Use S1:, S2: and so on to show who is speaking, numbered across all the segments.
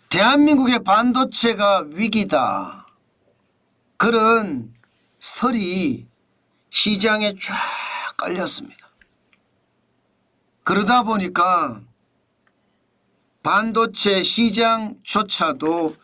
S1: 대한민국의 반도체가 위기다. 그런 설이 시장에 쫙 깔렸습니다. 그러다 보니까 반도체 시장조차도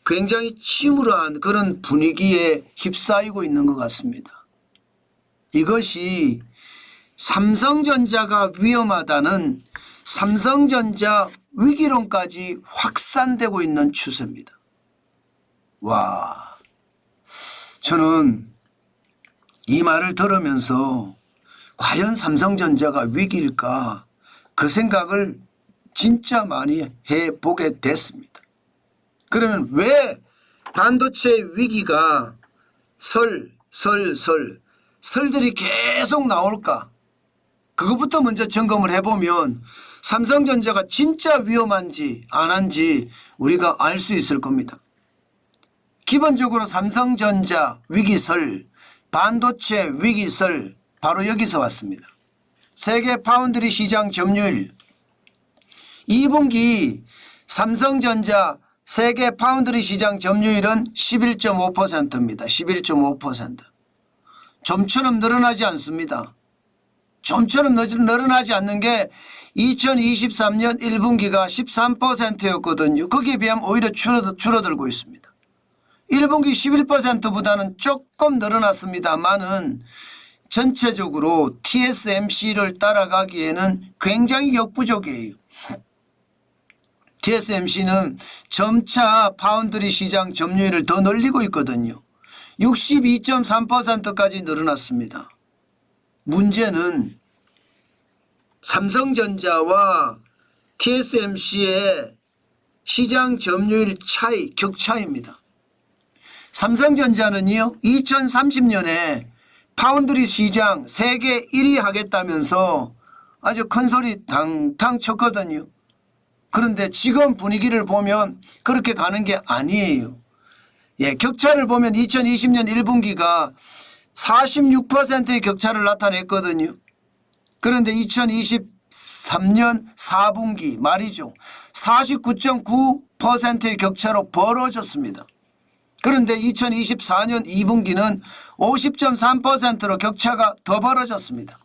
S1: 굉장히 침울한 그런 분위기에 휩싸이고 있는 것 같습니다. 이것이 삼성전자가 위험하다는 삼성전자 위기론까지 확산되고 있는 추세입니다. 와, 저는 이 말을 들으면서 과연 삼성전자가 위기일까 그 생각을 진짜 많이 해보게 됐습니다. 그러면 왜 반도체 위기가 설들이 계속 나올까? 그것부터 먼저 점검을 해보면 삼성전자가 진짜 위험한지 안 한지 우리가 알 수 있을 겁니다. 기본적으로 삼성전자 위기설, 반도체 위기설 바로 여기서 왔습니다. 세계 파운드리 시장 점유율 2분기 삼성전자 세계 파운드리 시장 점유율은 11.5%입니다. 11.5%. 좀처럼 늘어나지 않습니다. 좀처럼 늘어나지 않는 게 2023년 1분기가 13%였거든요. 거기에 비하면 오히려 줄어들고 있습니다. 1분기 11%보다는 조금 늘어났습니다만은 전체적으로 TSMC를 따라가기에는 굉장히 역부족이에요. TSMC는 점차 파운드리 시장 점유율을 더 늘리고 있거든요. 62.3%까지 늘어났습니다. 문제는 삼성전자와 TSMC의 시장 점유율 차이, 격차입니다. 삼성전자는요, 2030년에 파운드리 시장 세계 1위 하겠다면서 아주 큰 소리 탕탕 쳤거든요. 그런데 지금 분위기를 보면 그렇게 가는 게 아니에요. 예, 격차를 보면 2020년 1분기가 46%의 격차를 나타냈거든요. 그런데 2023년 4분기 말이죠. 49.9%의 격차로 벌어졌습니다. 그런데 2024년 2분기는 50.3%로 격차가 더 벌어졌습니다.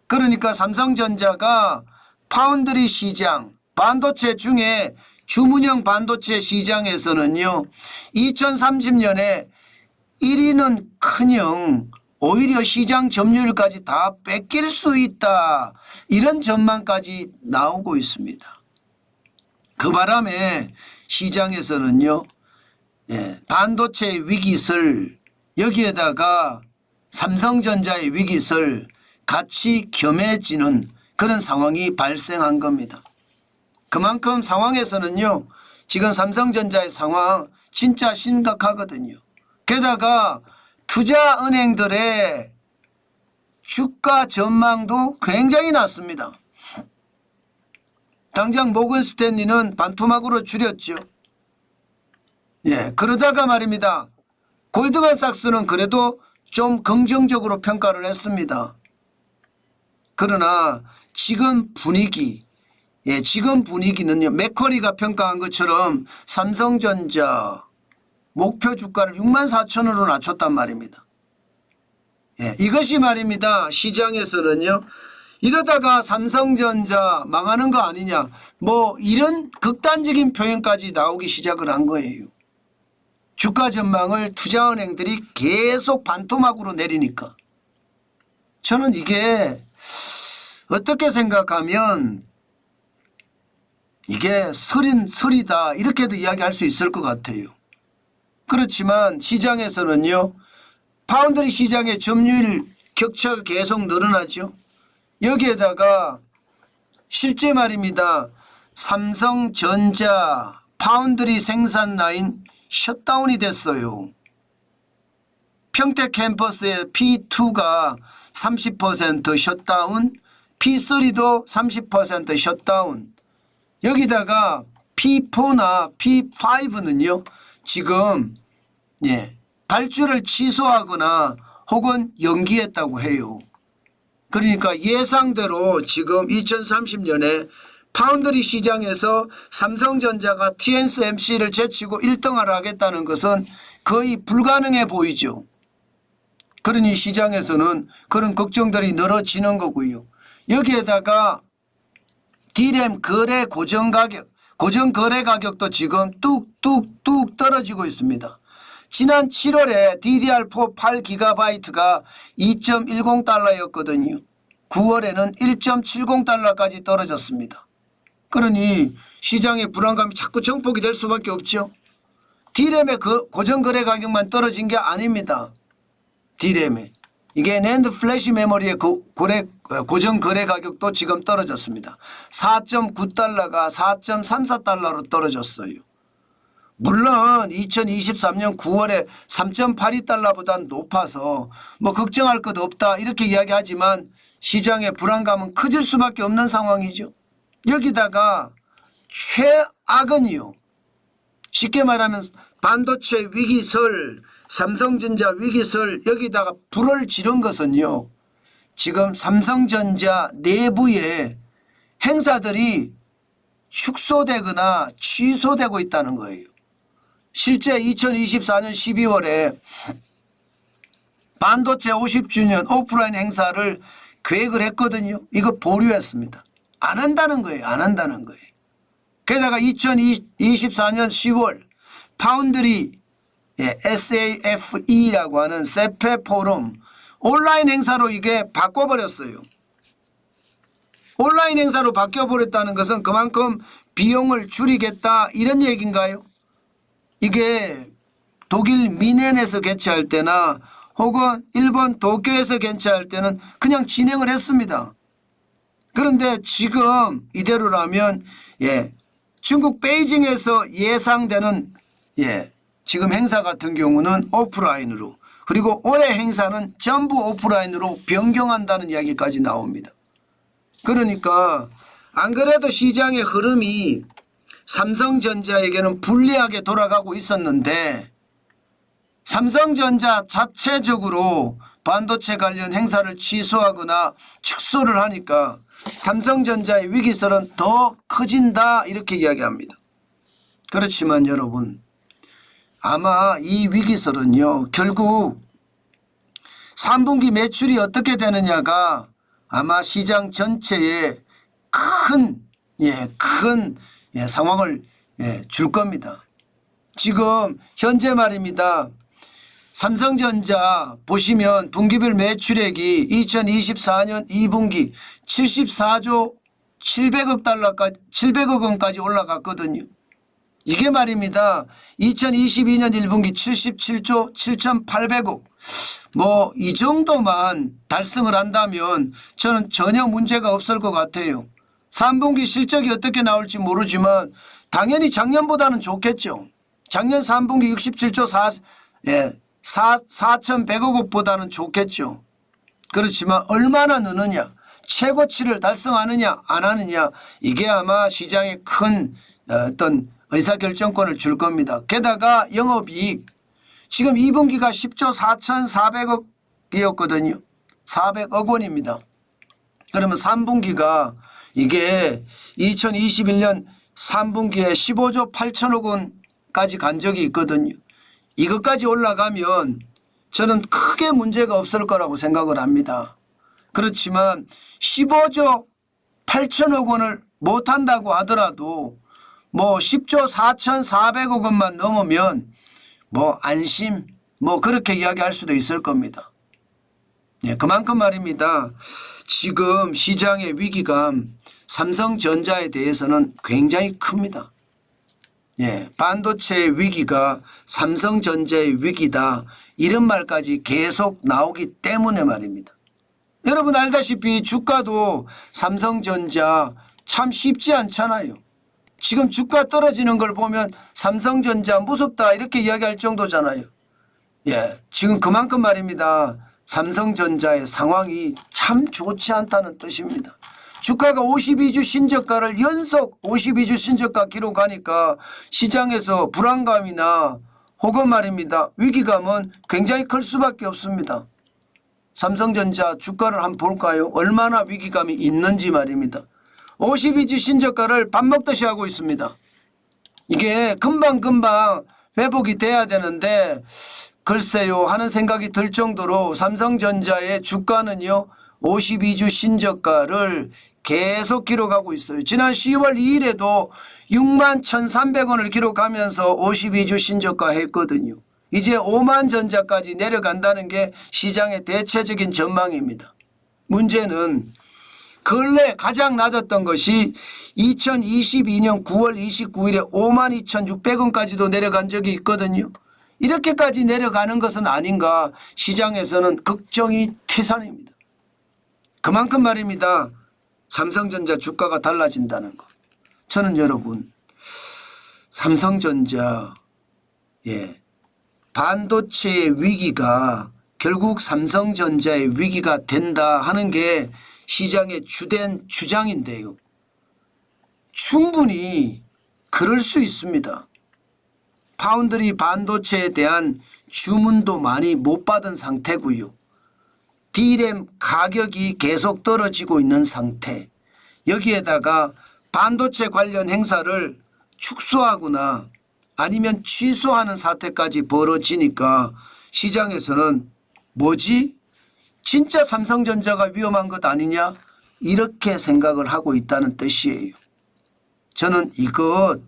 S1: 그러니까 삼성전자가 파운드리 시장, 반도체 중에 주문형 반도체 시장에서는요. 2030년에 1위는 커녕 오히려 시장 점유율까지 다 뺏길 수 있다. 이런 전망까지 나오고 있습니다. 그 바람에 시장에서는요. 예, 반도체 위기설 여기에다가 삼성전자의 위기설 같이 겸해지는 그런 상황이 발생한 겁니다. 그만큼 상황에서는요. 지금 삼성전자의 상황 진짜 심각하거든요. 게다가 투자은행들의 주가 전망도 굉장히 낮습니다. 당장 모건스탠리는 반토막으로 줄였죠. 예, 그러다가 말입니다. 골드만삭스는 그래도 좀 긍정적으로 평가를 했습니다. 그러나 지금 분위기, 예, 지금 분위기는요. 맥쿼리가 평가한 것처럼 삼성전자 목표 주가를 64,000원으로 낮췄단 말입니다. 예, 이것이 말입니다. 시장에서는요. 이러다가 삼성전자 망하는 거 아니냐. 뭐 이런 극단적인 표현까지 나오기 시작을 한 거예요. 주가 전망을 투자은행들이 계속 반토막으로 내리니까. 저는 이게 어떻게 생각하면 이게 설이다 이렇게도 이야기할 수 있을 것 같아요. 그렇지만 시장에서는요. 파운드리 시장의 점유율 격차가 계속 늘어나죠. 여기에다가 실제 말입니다. 삼성전자 파운드리 생산 라인 셧다운이 됐어요. 평택 캠퍼스의 P2가 30% 셧다운, P3도 30% 셧다운. 여기다가 P4나 P5는요. 지금 예, 발주를 취소하거나 혹은 연기했다고 해요. 그러니까 예상대로 지금 2030년에 파운드리 시장에서 삼성전자가 TSMC를 제치고 1등을 하겠다는 것은 거의 불가능해 보이죠. 그러니 시장에서는 그런 걱정들이 늘어지는 거고요. 여기에다가 D램 거래 고정가격, 고정거래 가격도 지금 뚝뚝뚝 떨어지고 있습니다. 지난 7월에 DDR4 8GB가 2.10달러였거든요. 9월에는 1.70달러까지 떨어졌습니다. 그러니 시장의 불안감이 자꾸 정폭이 될 수밖에 없죠. D램의 그 고정거래 가격만 떨어진 게 아닙니다. D램에. 이게 낸드 플래시 메모리의 고정거래 가격도 지금 떨어졌습니다. 4.9달러가 4.34달러로 떨어졌어요. 물론 2023년 9월에 3.82달러보다 높아서 뭐 걱정할 것 없다 이렇게 이야기하지만 시장의 불안감은 커질 수밖에 없는 상황이죠. 여기다가 최악은요. 쉽게 말하면 반도체 위기설, 삼성전자 위기설 여기다가 불을 지른 것은요. 지금 삼성전자 내부에 행사들이 축소되거나 취소되고 있다는 거예요. 실제 2024년 12월에 반도체 50주년 오프라인 행사를 계획을 했거든요. 이거 보류했습니다. 안 한다는 거예요. 안 한다는 거예요. 게다가 2024년 10월 파운드리 SAFE라고 하는 세페 포럼 온라인 행사로 이게 바꿔버렸어요. 온라인 행사로 바뀌어버렸다는 것은 그만큼 비용을 줄이겠다 이런 얘기인가요? 이게 독일 미넨에서 개최할 때나 혹은 일본 도쿄에서 개최할 때는 그냥 진행을 했습니다. 그런데 지금 이대로라면 중국 베이징에서 예상되는 지금 행사 같은 경우는 오프라인으로 그리고 올해 행사는 전부 오프라인으로 변경한다는 이야기까지 나옵니다. 그러니까 안 그래도 시장의 흐름이 삼성전자에게는 불리하게 돌아가고 있었는데 삼성전자 자체적으로 반도체 관련 행사를 취소하거나 축소를 하니까 삼성전자의 위기설은 더 커진다 이렇게 이야기합니다. 그렇지만 여러분 아마 이 위기설은요 결국 3분기 매출이 어떻게 되느냐가 아마 시장 전체에 큰 상황을 줄 겁니다. 지금 현재 말입니다. 삼성전자 보시면 분기별 매출액이 2024년 2분기 74조 700억 원까지 올라갔거든요. 이게 말입니다. 2022년 1분기 77조 7,800억 뭐 이 정도만 달성을 한다면 저는 전혀 문제가 없을 것 같아요. 3분기 실적이 어떻게 나올지 모르지만 당연히 작년보다는 좋겠죠. 작년 3분기 67조 4,100억 원보다는 좋겠죠. 그렇지만 얼마나 느느냐 최고치를 달성하느냐 안 하느냐 이게 아마 시장에 큰 어떤 의사결정권을 줄 겁니다. 게다가 영업이익 지금 2분기가 10조 4,400억이었거든요. 400억 원입니다. 그러면 3분기가 이게 2021년 3분기에 15조 8천억 원까지 간 적이 있거든요. 이것까지 올라가면 저는 크게 문제가 없을 거라고 생각을 합니다. 그렇지만 15조 8천억 원을 못한다고 하더라도 뭐 10조 4,400억 원만 넘으면 뭐 안심 뭐 그렇게 이야기할 수도 있을 겁니다. 그만큼 말입니다. 지금 시장의 위기감 삼성전자에 대해서는 굉장히 큽니다. 반도체 위기가 삼성전자의 위기다 이런 말까지 계속 나오기 때문에 말입니다. 여러분 알다시피 주가도 삼성전자 참 쉽지 않잖아요. 지금 주가 떨어지는 걸 보면 삼성전자 무섭다 이렇게 이야기할 정도잖아요. 지금 그만큼 말입니다. 삼성전자의 상황이 참 좋지 않다는 뜻입니다. 주가가 52주 신저가를 연속 52주 신저가 기록하니까 시장에서 불안감이나 혹은 말입니다. 위기감은 굉장히 클 수밖에 없습니다. 삼성전자 주가를 한번 볼까요? 얼마나 위기감이 있는지 말입니다. 52주 신저가를 밥 먹듯이 하고 있습니다. 이게 금방금방 회복이 돼야 되는데 글쎄요 하는 생각이 들 정도로 삼성전자의 주가는요 52주 신저가를 계속 기록하고 있어요. 지난 10월 2일에도 61,300원을 기록하면서 52주 신저가 했거든요. 이제 5만 전자까지 내려간다는 게 시장의 대체적인 전망입니다. 문제는 근래 가장 낮았던 것이 2022년 9월 29일에 52,600원까지도 내려간 적이 있거든요. 이렇게까지 내려가는 것은 아닌가 시장에서는 걱정이 태산입니다. 그만큼 말입니다. 삼성전자 주가가 달라진다는 것. 저는 여러분 삼성전자 반도체의 위기가 결국 삼성전자의 위기가 된다 하는 게 시장의 주된 주장인데요. 충분히 그럴 수 있습니다. 파운드리 반도체에 대한 주문도 많이 못 받은 상태고요. D램 가격이 계속 떨어지고 있는 상태. 여기에다가 반도체 관련 행사를 축소하거나 아니면 취소하는 사태까지 벌어지니까 시장에서는 뭐지? 진짜 삼성전자가 위험한 것 아니냐? 이렇게 생각을 하고 있다는 뜻이에요. 저는 이것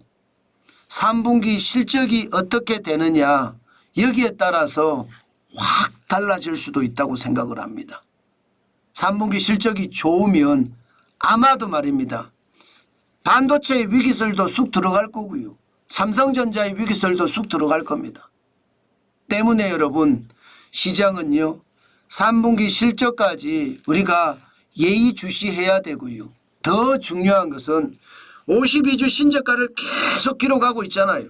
S1: 3분기 실적이 어떻게 되느냐 여기에 따라서 확 달라질 수도 있다고 생각을 합니다. 3분기 실적이 좋으면 아마도 말입니다. 반도체의 위기설도 쑥 들어갈 거고요. 삼성전자의 위기설도 쑥 들어갈 겁니다. 때문에 여러분 시장은요 3분기 실적까지 우리가 예의주시해야 되고요. 더 중요한 것은 52주 신저가를 계속 기록하고 있잖아요.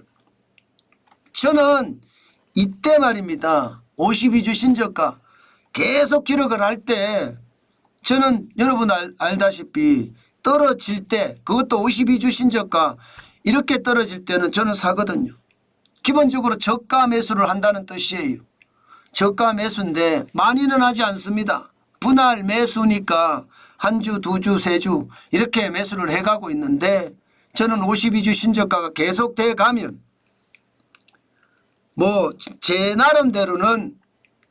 S1: 저는 이때 말입니다. 52주 신저가 계속 기록을 할 때 저는 여러분 알다시피 떨어질 때 그것도 52주 신저가 이렇게 떨어질 때는 저는 사거든요. 기본적으로 저가 매수를 한다는 뜻이에요. 저가 매수인데 많이는 하지 않습니다. 분할 매수니까 한 주, 두 주, 세 주 이렇게 매수를 해가고 있는데 저는 52주 신저가가 계속돼 가면 뭐 제 나름대로는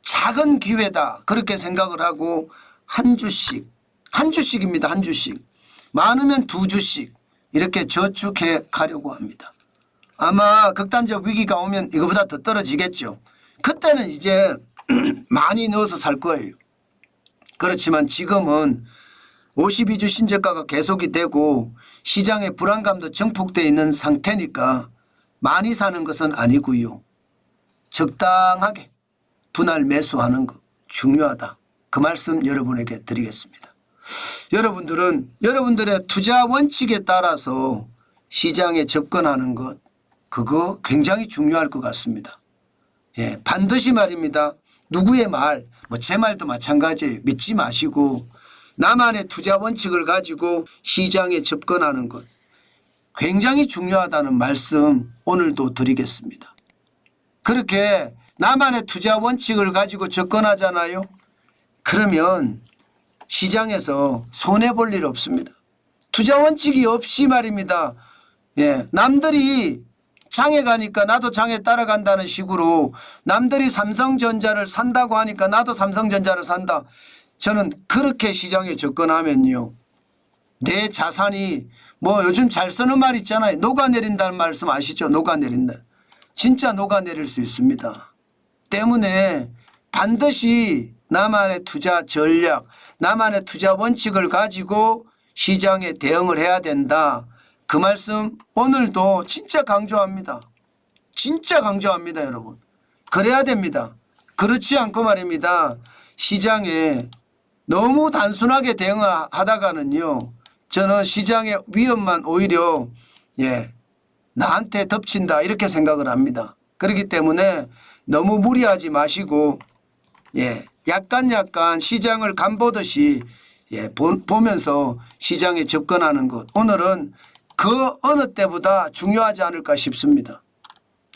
S1: 작은 기회다 그렇게 생각을 하고 한 주씩입니다. 한 주씩 많으면 두 주씩 이렇게 저축해 가려고 합니다. 아마 극단적 위기가 오면 이거보다 더 떨어지겠죠. 그때는 이제 많이 넣어서 살 거예요. 그렇지만 지금은 52주 신저가가 계속이 되고 시장의 불안감도 증폭되어 있는 상태니까 많이 사는 것은 아니고요. 적당하게 분할 매수하는 것 중요하다. 그 말씀 여러분에게 드리겠습니다. 여러분들은 여러분들의 투자 원칙에 따라서 시장에 접근하는 것 그거 굉장히 중요할 것 같습니다. 반드시 말입니다. 누구의 말, 뭐 제 말도 마찬가지예요. 믿지 마시고 나만의 투자 원칙을 가지고 시장에 접근하는 것 굉장히 중요하다는 말씀 오늘도 드리겠습니다. 그렇게 나만의 투자 원칙을 가지고 접근하잖아요. 그러면 시장에서 손해볼 일 없습니다. 투자 원칙이 없이 말입니다. 남들이 장에 가니까 나도 장에 따라간다는 식으로 남들이 삼성전자를 산다고 하니까 나도 삼성전자를 산다. 저는 그렇게 시장에 접근하면요. 내 자산이 뭐 요즘 잘 쓰는 말 있잖아요. 녹아내린다는 말씀 아시죠? 녹아내린다. 진짜 녹아내릴 수 있습니다. 때문에 반드시 나만의 투자 전략, 나만의 투자 원칙을 가지고 시장에 대응을 해야 된다. 그 말씀 오늘도 진짜 강조합니다. 진짜 강조합니다, 여러분. 그래야 됩니다. 그렇지 않고 말입니다. 시장에 너무 단순하게 대응하다가는요. 저는 시장의 위험만 오히려 나한테 덮친다 이렇게 생각을 합니다. 그렇기 때문에 너무 무리하지 마시고 약간 시장을 간보듯이 보면서 시장에 접근하는 것 오늘은 그 어느 때보다 중요하지 않을까 싶습니다.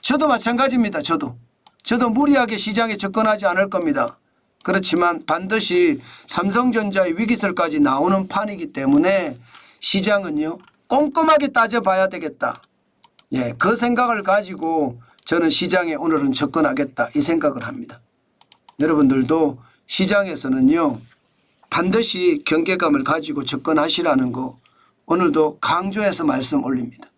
S1: 저도 마찬가지입니다. 저도 무리하게 시장에 접근하지 않을 겁니다. 그렇지만 반드시 삼성전자의 위기설까지 나오는 판이기 때문에 시장은요 꼼꼼하게 따져봐야 되겠다. 예, 그 생각을 가지고 저는 시장에 오늘은 접근하겠다 이 생각을 합니다. 여러분들도 시장에서는요 반드시 경계감을 가지고 접근하시라는 거 오늘도 강조해서 말씀 올립니다.